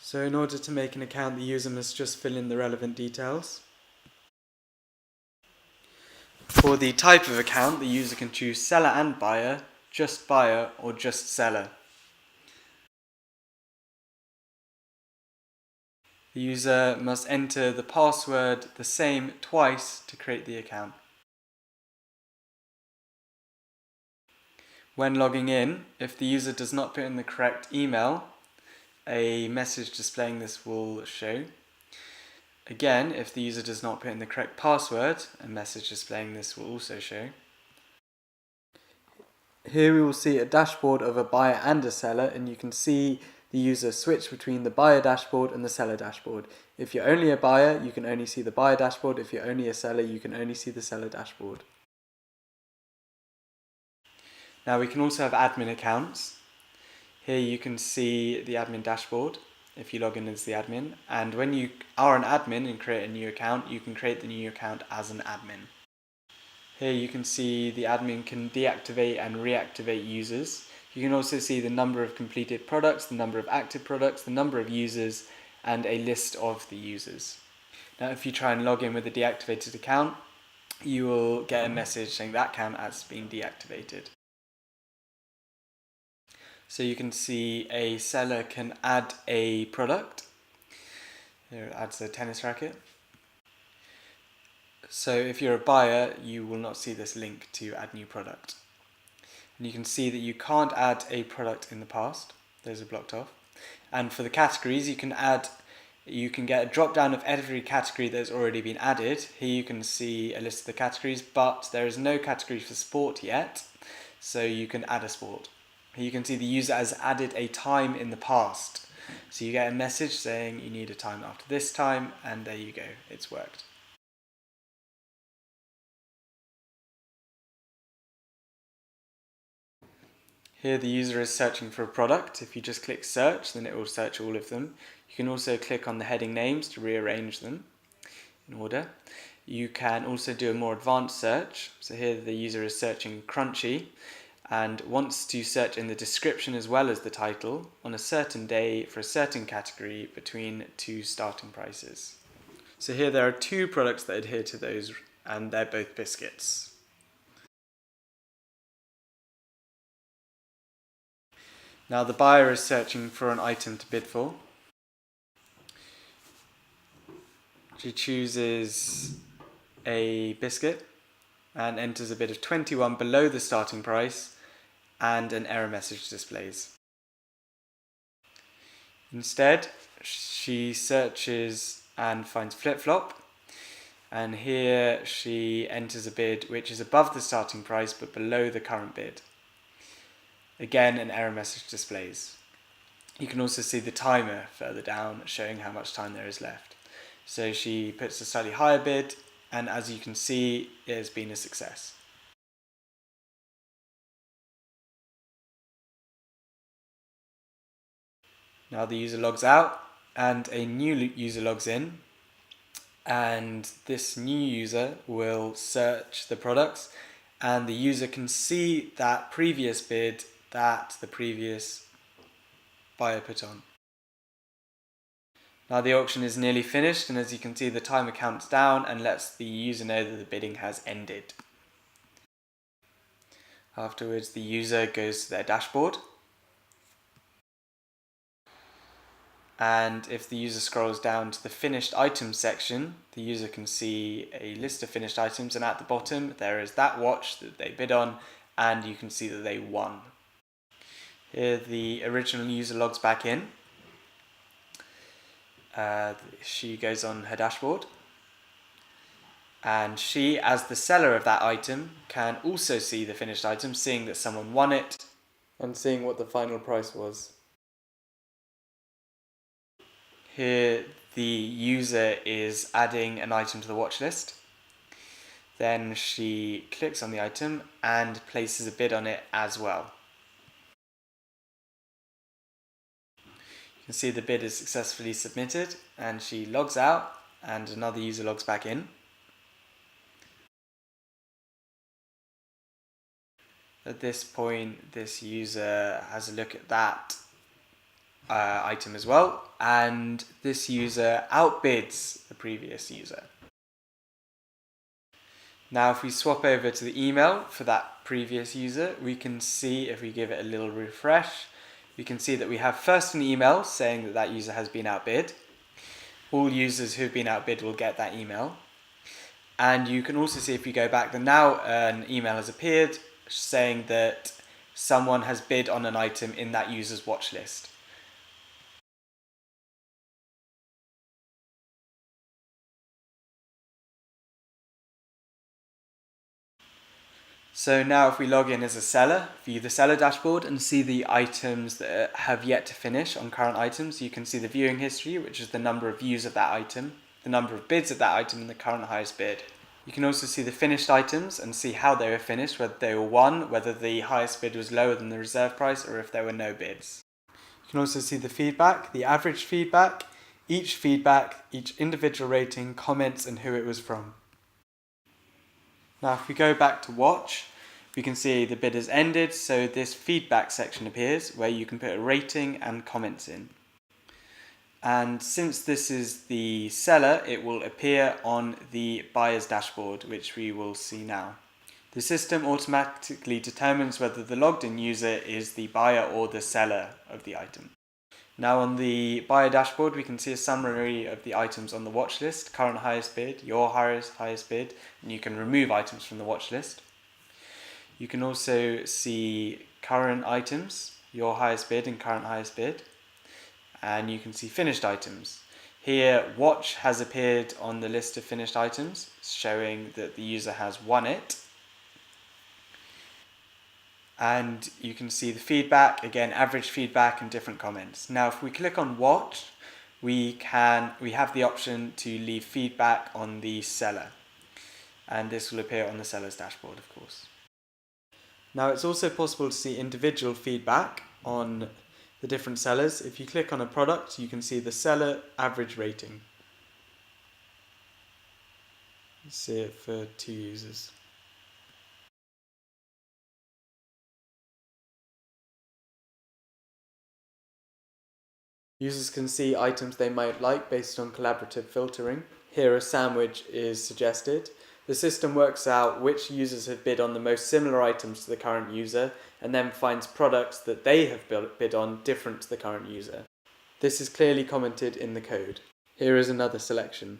So in order to make an account, the user must just fill in the relevant details. For the type of account, the user can choose seller and buyer, or just seller. The user must enter the password the same twice to create the account. When logging in, if the user does not put in the correct email, a message displaying this will show. Again, if the user does not put in the correct password, a message displaying this will also show. Here we will see a dashboard of a buyer and a seller, and you can see the user switch between the buyer dashboard and the seller dashboard. If you're only a buyer, you can only see the buyer dashboard. If you're only a seller, you can only see the seller dashboard. Now we can also have admin accounts. Here you can see the admin dashboard if you log in as the admin, and when you are an admin and create a new account, you can create the new account as an admin. Here you can see the admin can deactivate and reactivate users. You can also see the number of completed products, the number of active products, the number of users, and a list of the users. Now if you try and log in with a deactivated account, you will get a message saying that account has been deactivated. So you can see a seller can add a product. Here it adds a tennis racket. So if you're a buyer, you will not see this link to add new product. And you can see that you can't add a product in the past. Those are blocked off. And for the categories, you can get a drop down of every category that's already been added. Here you can see a list of the categories, but there is no category for sport yet, so you can add a sport. Here you can see the user has added a time in the past. So you get a message saying you need a time after this time, and there you go, it's worked. Here the user is searching for a product. If you just click search, then it will search all of them. You can also click on the heading names to rearrange them in order. You can also do a more advanced search. So here the user is searching crunchy and wants to search in the description as well as the title on a certain day for a certain category between two starting prices. So here there are two products that adhere to those, and they're both biscuits. Now the buyer is searching for an item to bid for. She chooses a biscuit and enters a bid of 21 below the starting price, and an error message displays. Instead, she searches and finds flip-flop, and here she enters a bid which is above the starting price but below the current bid. Again, an error message displays. You can also see the timer further down showing how much time there is left. So she puts a slightly higher bid, and as you can see, it has been a success. Now the user logs out and a new user logs in, and this new user will search the products, and the user can see that previous bid that the previous buyer put on. Now the auction is nearly finished, and as you can see the timer counts down and lets the user know that the bidding has ended. Afterwards the user goes to their dashboard, and if the user scrolls down to the finished items section, the user can see a list of finished items, and at the bottom there is that watch that they bid on, and you can see that they won. Here the original user logs back in. She goes on her dashboard, and she, as the seller of that item, can also see the finished item, seeing that someone won it and seeing what the final price was. Here the user is adding an item to the watch list. Then she clicks on the item and places a bid on it as well. You can see the bid is successfully submitted, and she logs out and another user logs back in. At this point, this user has a look at that item as well, and this user outbids the previous user. Now if we swap over to the email for that previous user, we can see, if we give it a little refresh, we can see that we have first an email saying that that user has been outbid. All users who have been outbid will get that email. And you can also see, if you go back, that now an email has appeared saying that someone has bid on an item in that user's watch list. So now if we log in as a seller, view the seller dashboard and see the items that have yet to finish on current items, you can see the viewing history, which is the number of views of that item, the number of bids of that item, and the current highest bid. You can also see the finished items and see how they were finished, whether they were won, whether the highest bid was lower than the reserve price, or if there were no bids. You can also see the feedback, the average feedback, each individual rating, comments, and who it was from. Now if we go back to watch, we can see the bid has ended, so this feedback section appears where you can put a rating and comments in. And since this is the seller, it will appear on the buyer's dashboard, which we will see now. The system automatically determines whether the logged in user is the buyer or the seller of the item. Now on the buyer dashboard, we can see a summary of the items on the watch list, current highest bid, your highest bid, and you can remove items from the watch list. You can also see current items, your highest bid and current highest bid, and you can see finished items. Here, watch has appeared on the list of finished items, showing that the user has won it. And you can see the feedback, again, average feedback and different comments. Now if we click on watch, we have the option to leave feedback on the seller, and this will appear on the seller's dashboard, of course. Now it's also possible to see individual feedback on the different sellers. If you click on a product, you can see the seller average rating. Let's see it for 2 users. Users can see items they might like based on collaborative filtering. Here a sandwich is suggested. The system works out which users have bid on the most similar items to the current user, and then finds products that they have bid on different to the current user. This is clearly commented in the code. Here is another selection.